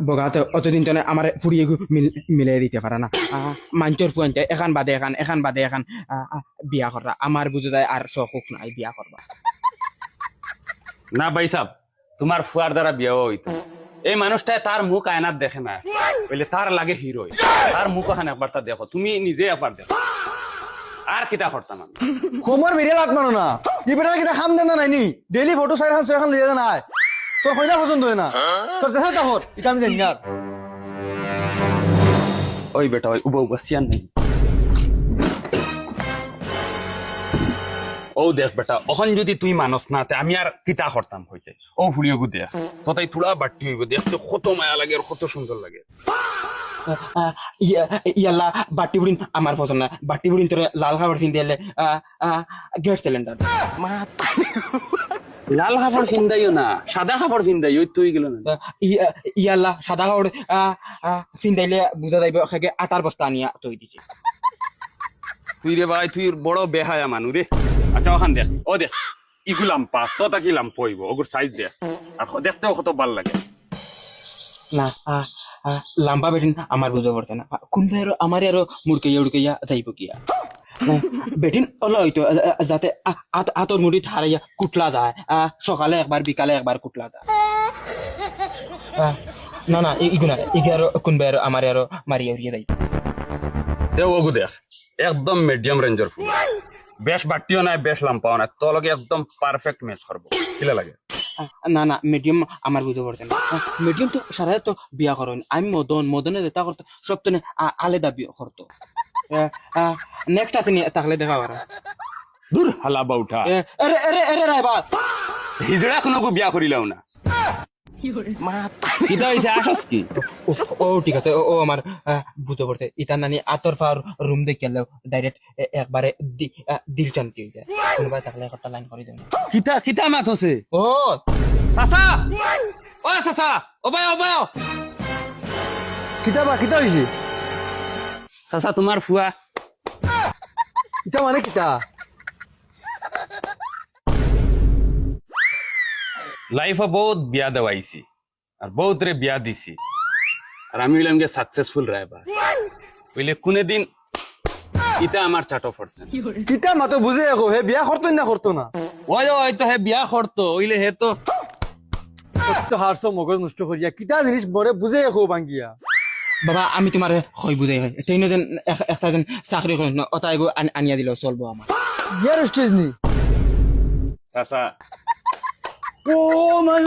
বগাতে অতদিন তো আমার ফুরিয়ে মিলাই দিতে পারে না মাঞ্চর ফুয়ানতে এখান বাদে এখান বাদে এখান বিয়া করা আমার বুঝে যায় আর শখ নাই বিয়া করবা না ভাই সাহ তোমার ফুয়ার দ্বারা বিয়ে হইতো এই মানুষটা তার মুখ আয়নার দেখে না বলে তার লাগে হিরো তার মুখ ওখানে একবার তা দেখো তুমি নিজে একবার দেখো আর কিতা করতাম আমি খমর মেরে লাগ মানো না ই বেটা কিটা খাম দেন না নাইনি ডেইলি ফটো সাইড খান লিয়ে না তোর কইনা পছন্দ হয় না তোর দেখা তাহর এটা আমি জানি না ওই বেটা ওই উবা উবা সিয়ান নাই ও দেখ বেটা ওখান যদি তুই মানস না তে আমি আর কিতা করতাম হইতে ও ফুড়িয়ে দেখ তো তাই তুলা বাড়তি হইব দেখতে কত মায়া লাগে আর কত সুন্দর লাগে ইয়াল্লা বাটি বুড়িন আমার পছন্দ না বাটি বুড়িন তোর লাল খাবার ফিন দিলে গ্যাস সিলিন্ডার লাল কাপড় ফিন্দাইও না সাদা কাপড় ফিন্দাই ওই তুই গেল না ইয়াল্লা সাদা কাপড় ফিন দিলে বুঝা যাইব খাগে আটার বস্তা আনিয়া তৈ দিছে তুই রে ভাই তুই বড় বেহায়া মানু রে আচ্ছা ওখান দেখ ও দেখ ইগুলাম পা তো তাকি লাম পইব ওগুর সাইজ দেখ আর দেখতেও কত ভাল লাগে না লাম্বা বেটিন আমার বুঝা পড়ছে না কোনবা আমার আরো মুড়কাইয়া উড়কাইয়া যাইব কিয়া বেটিন ওলা হইতো যাতে আতর মুড়ি হারাইয়া কুটলা যায় সকালে একবার বিকালে একবার কুটলা যায় না না ইগুনা ইগে আরো কোনবা আরো আমার আরো মারিয়া উড়িয়ে যাইব তে ওগু দেখ একদম মিডিয়াম রেঞ্জের ফুল বেশ বাটিও নাই বেশ লাম্পাও নাই তো লগে একদম পারফেক্ট ম্যাচ করবো কিলা লাগে না না মিডিয়াম আমার বুঝতে পারতেন মিডিয়াম তো সারা তো বিয়া করেন আমি মদনে যেটা করতো সব তো আলাদা বিয়া করতো নেক্সট আছে নি তাহলে দেখা পারা দূর হালা বাউঠা আরে আরে আরে রাইবা হিজড়া কোনো বিয়া করিলাও না কিতা হইছে আসস কি ও ঠিক আছে ও আমার বুঝতে পারছে ইতার নানি আতর ফার রুম দেখে গেল ডাইরেক্ট একবারে দিল শান্তি হয়ে যায় কোনবা তাহলে একটা লাইন করে দেন কিতা কিতা মাত হচ্ছে ও চাচা ও চাচা ও ভাই কিতা হইছে চাচা তোমার ফুয়া কিতা মানে কিতা লাইফে বহুত বিয়া দেওয়াইছি আর বহুত রে বিয়া দিছি আর আমি হইলাম গিয়ে সাকসেসফুল রাইবার বুঝলে কোনে দিন ইটা আমার চাটো পড়ছে কিতা মাতো বুঝে এখন হে বিয়া করতো না করতো না ওই তো হে বিয়া করতো ওইলে হে তো তো হারছো মগজ নষ্ট করিয়া কিতা জিনিস বরে বুঝে এখন বাঙ্গিয়া বাবা আমি তোমার হয় বুঝাই হয় ট্রেনে যেন একটা যেন চাকরি করেন অতা এগো আনিয়া দিলেও চলবো আমার ইয়ার স্টেজ নি চাচা ও মাই